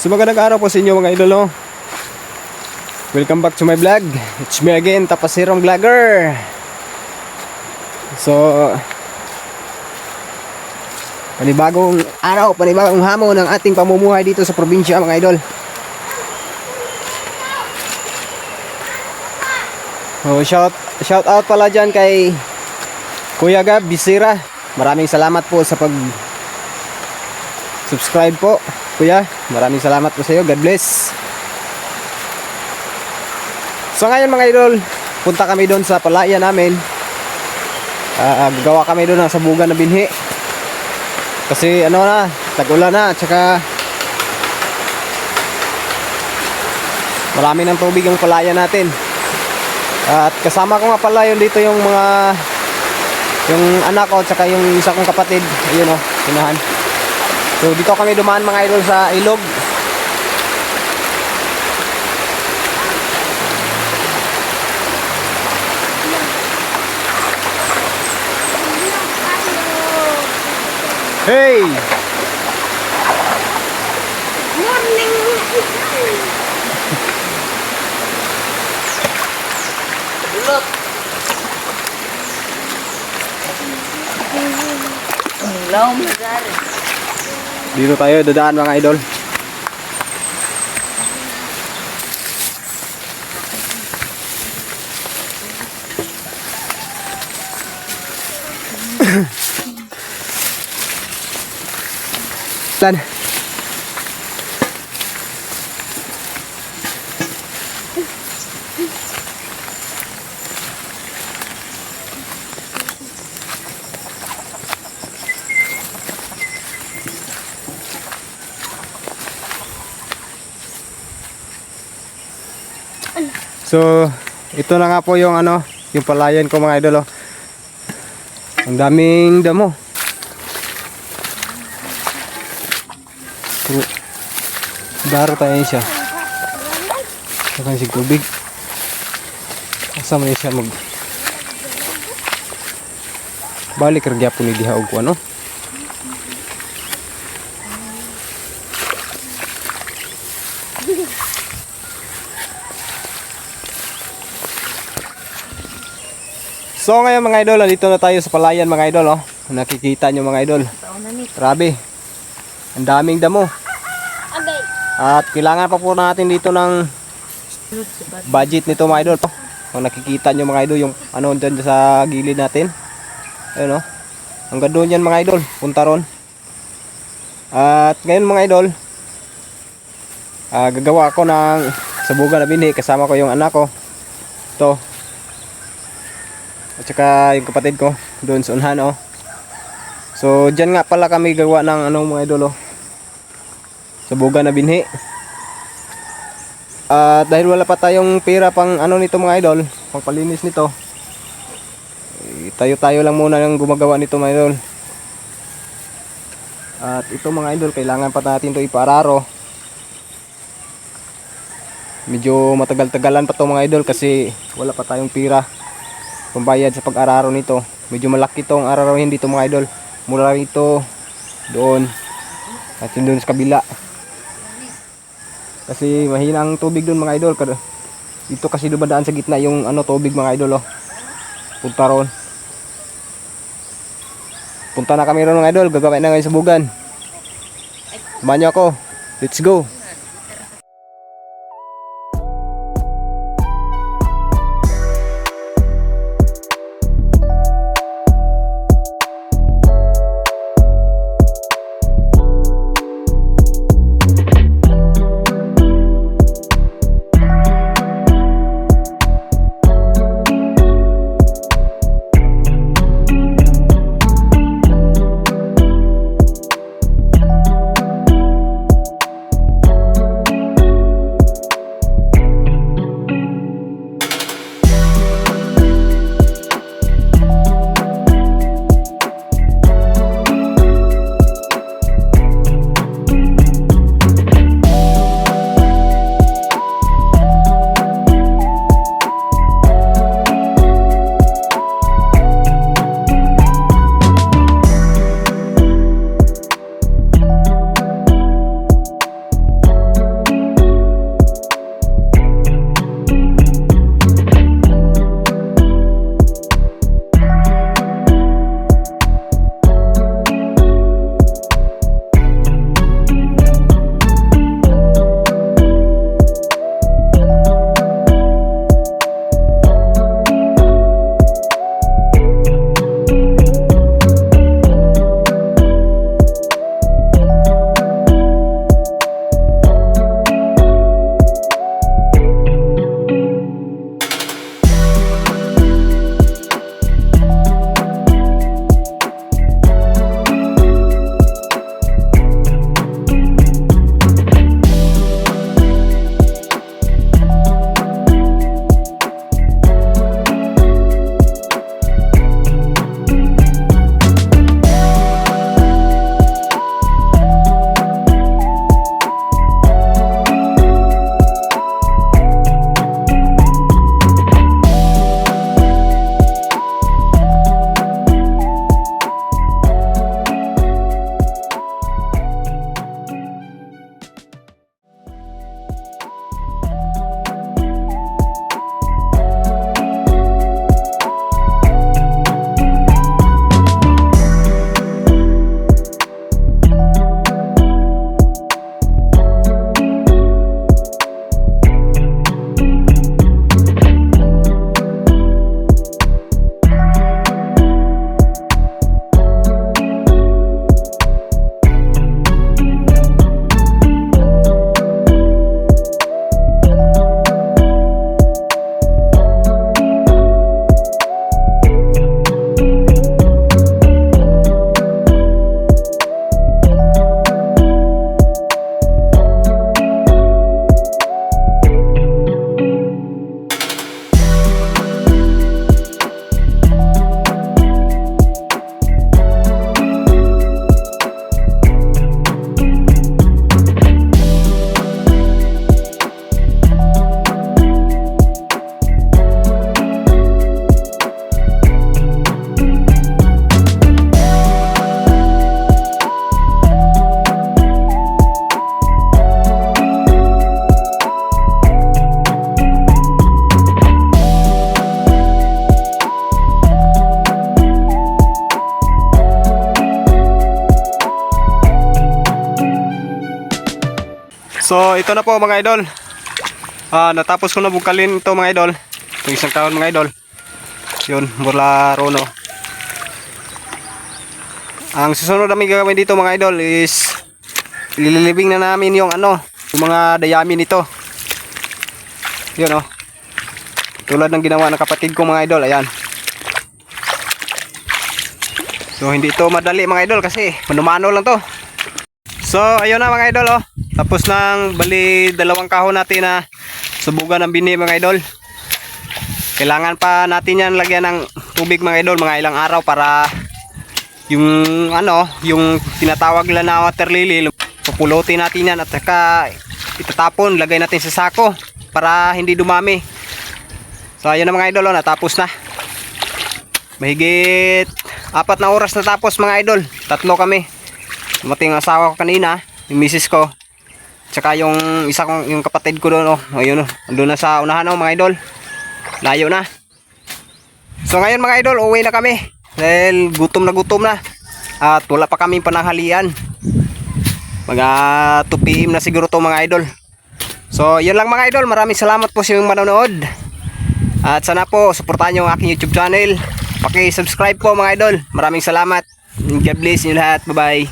So magandang araw po sa inyo mga idol. Welcome back to my vlog. It's me again, Tapasirong Vlogger. So panibagong araw, panibagong hamon ng ating pamumuhay dito sa probinsya mga idol. So shout out pala dyan kay Kuya Gab Bisira. Maraming salamat po sa pag subscribe po Kuya, maraming salamat po sa iyo. God bless. So ngayon mga idol, punta kami doon sa palaya namin. Gagawa kami doon ng sabugan na binhi. Kasi ano na, tag-ulan na, tsaka marami ng tubig yung palaya natin. At kasama ko nga pala yun dito yung anak ko, tsaka yung isa kong kapatid. Ayun o, tinahan. So dito kami dumaan mga idol sa ilog. Hey! Morning! Look! Laom na gari. Dito tayo dadaan mga idol. Lan. So, ito na nga po yung yung palayan ko mga idol. Ang daming damo. Daro tayo siya. Saka si tubig. Kasama niya siya balik kerja po ni dihaog ko ano. So ngayon mga idol, dito na tayo sa palayan mga idol. Nakikita nyo mga idol. Grabe. Ang daming damo. At kailangan pa po natin dito ng budget nito mga idol. Kung nakikita nyo mga idol yung dyan sa gilid natin. Ayun o. Hanggang doon yan mga idol. Punta ron. At ngayon mga idol, gagawa ako ng sabugan na binhi. Kasama ko yung anak ko. Ito. At saka yung kapatid ko doon sa unhan o. So dyan nga pala kami gagawa ng mga idol o. Sabugan na binhi. At dahil wala pa tayong pera pang nito mga idol, pang palinis nito, tayo lang muna ng gumagawa nito mga idol. At ito mga idol, kailangan pa natin ito ipaararo. Medyo matagal-tagalan pa to mga idol kasi wala pa tayong pera pambayad sa pag-araro nito. Medyo malaki tong ararawin dito mga idol. Mura ito doon at yun doon sa kabila. Kasi mahina ang tubig doon mga idol. Dito kasi dumadaan sa gitna yung tubig mga idol oh. Punta ron. Punta na kami ron mga idol. Gagawin na ngayon sa bugan. Samahan niyo ako. Let's go. So ito na po mga idol. Natapos ko na bungkalin ito mga idol. Itong isang taon mga idol. Yun, mula rono. Ang susunod namin gagawin dito mga idol is ililibing na namin yung yung mga dayami nito. Yun oh. Tulad ng ginawa ng kapatid ko mga idol, ayan. So hindi ito madali mga idol kasi manumano lang to. So ayun na mga idol oh. Tapos nang bali dalawang kahon natin na subugan ng bini mga idol. Kailangan pa natin yan lagyan ng tubig mga idol, mga ilang araw para yung yung tinatawag nila na water lily, pupulutin natin yan at saka itatapon, lagay natin sa sako para hindi dumami. So ayun na mga idol oh, natapos na. Mahigit 4 na oras natapos mga idol. 3 kami. Dumating ang asawa ko kanina, yung misis ko. Tsaka yung isa kong yung kapatid ko doon oh. Ayun oh, andun na sa unahan oh mga idol. Layo na. So ngayon mga idol, uwi na kami. Dahil gutom na. At wala pa kaming pananghalian. Mga 2 PM na siguro to mga idol. So yun lang mga idol, maraming salamat po sa inyong manonood. At sana po suportahan nyo ang aking YouTube channel. Paki-subscribe po mga idol. Maraming salamat. God bless nyo lahat. Bye bye.